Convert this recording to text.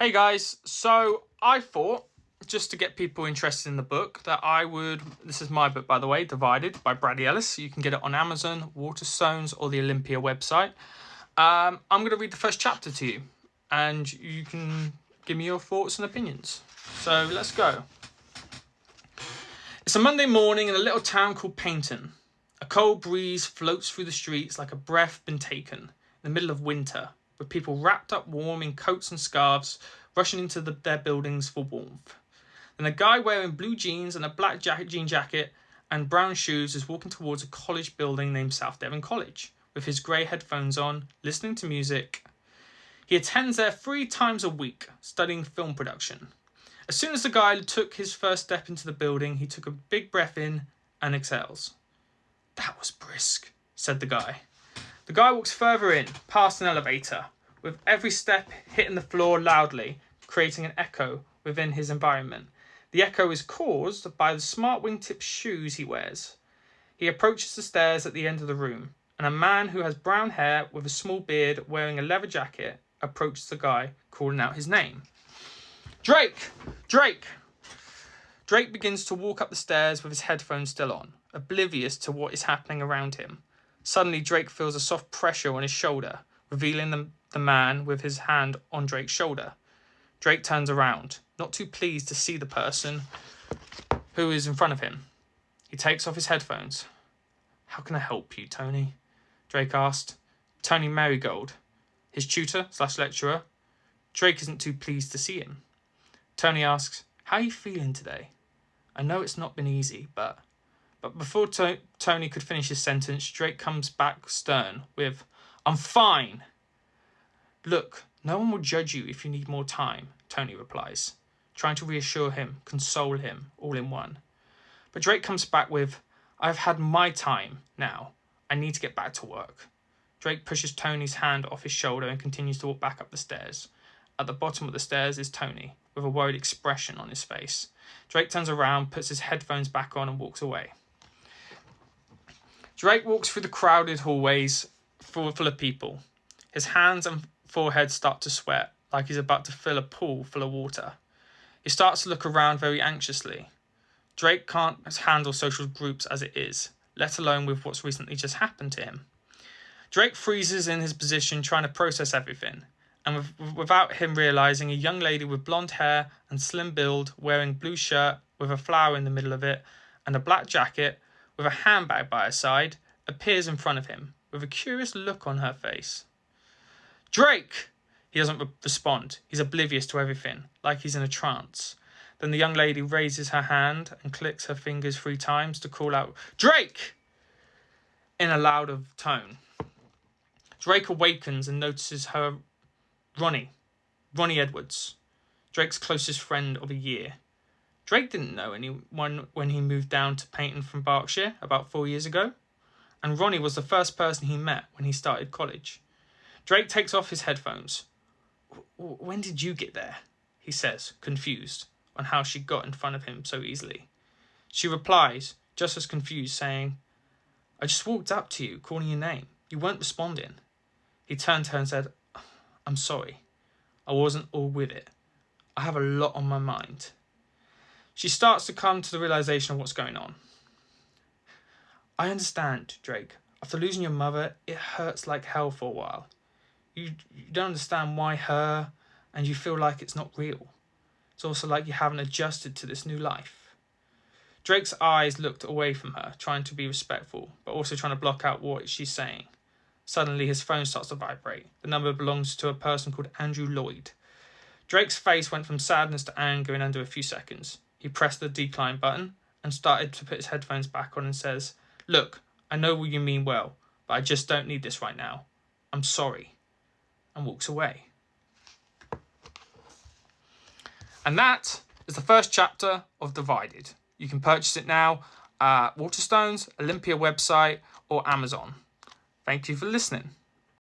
Hey guys, so I thought, just to get people interested in the book, that this is my book by the way, Divided by Bradley Ellis. You can get it on Amazon, Waterstones or the Olympia website. I'm going to read the first chapter to you and you can give me your thoughts and opinions. So let's go. It's a Monday morning in a little town called Paynton. A cold breeze floats through the streets like a breath been taken in the middle of winter, with people wrapped up warm in coats and scarves rushing into their buildings for warmth. Then a guy wearing blue jeans and a black jean jacket and brown shoes is walking towards a college building named South Devon College, with his grey headphones on, listening to music. He attends there 3 times a week, studying film production. As soon as the guy took his first step into the building, he took a big breath in and exhales. "That was brisk," said the guy. The guy walks further in, past an elevator, with every step hitting the floor loudly, creating an echo within his environment. The echo is caused by the smart wingtip shoes he wears. He approaches the stairs at the end of the room, and a man who has brown hair with a small beard wearing a leather jacket approaches the guy, calling out his name. "Drake! Drake!" Drake begins to walk up the stairs with his headphones still on, oblivious to what is happening around him. Suddenly, Drake feels a soft pressure on his shoulder, revealing the man with his hand on Drake's shoulder. Drake turns around, not too pleased to see the person who is in front of him. He takes off his headphones. "How can I help you, Tony?" Drake asked. Tony Marigold, his tutor/lecturer. Drake isn't too pleased to see him. Tony asks, "How are you feeling today? I know it's not been easy, but..." But before Tony could finish his sentence, Drake comes back stern with, "I'm fine." "Look, no one will judge you if you need more time," Tony replies, trying to reassure him, console him, all in one. But Drake comes back with, "I've had my time now. I need to get back to work." Drake pushes Tony's hand off his shoulder and continues to walk back up the stairs. At the bottom of the stairs is Tony, with a worried expression on his face. Drake turns around, puts his headphones back on and walks away. Drake walks through the crowded hallways full of people. His hands and forehead start to sweat, like he's about to fill a pool full of water. He starts to look around very anxiously. Drake can't handle social groups as it is, let alone with what's recently just happened to him. Drake freezes in his position, trying to process everything, and without him realising, a young lady with blonde hair and slim build, wearing blue shirt with a flower in the middle of it, and a black jacket, with a handbag by her side, appears in front of him, with a curious look on her face. "Drake!" He doesn't respond. He's oblivious to everything, like he's in a trance. Then the young lady raises her hand and clicks her fingers 3 times to call out, "Drake!" in a louder tone. Drake awakens and notices her Ronnie Edwards, Drake's closest friend of a year. Drake didn't know anyone when he moved down to Paynton from Berkshire about 4 years ago, and Ronnie was the first person he met when he started college. Drake takes off his headphones. "When did you get there?" he says, confused on how she got in front of him so easily. She replies, just as confused, saying, "I just walked up to you, calling your name. You weren't responding." He turned to her and said, "I'm sorry. I wasn't all with it. I have a lot on my mind." She starts to come to the realisation of what's going on. "I understand, Drake. After losing your mother, it hurts like hell for a while. You don't understand why her, and you feel like it's not real. It's also like you haven't adjusted to this new life." Drake's eyes looked away from her, trying to be respectful, but also trying to block out what she's saying. Suddenly, his phone starts to vibrate. The number belongs to a person called Andrew Lloyd. Drake's face went from sadness to anger in under a few seconds. He pressed the decline button and started to put his headphones back on and says, "Look, I know what you mean well, but I just don't need this right now. I'm sorry," and walks away. And that is the first chapter of Divided. You can purchase it now at Waterstones, Olympia website, or Amazon. Thank you for listening.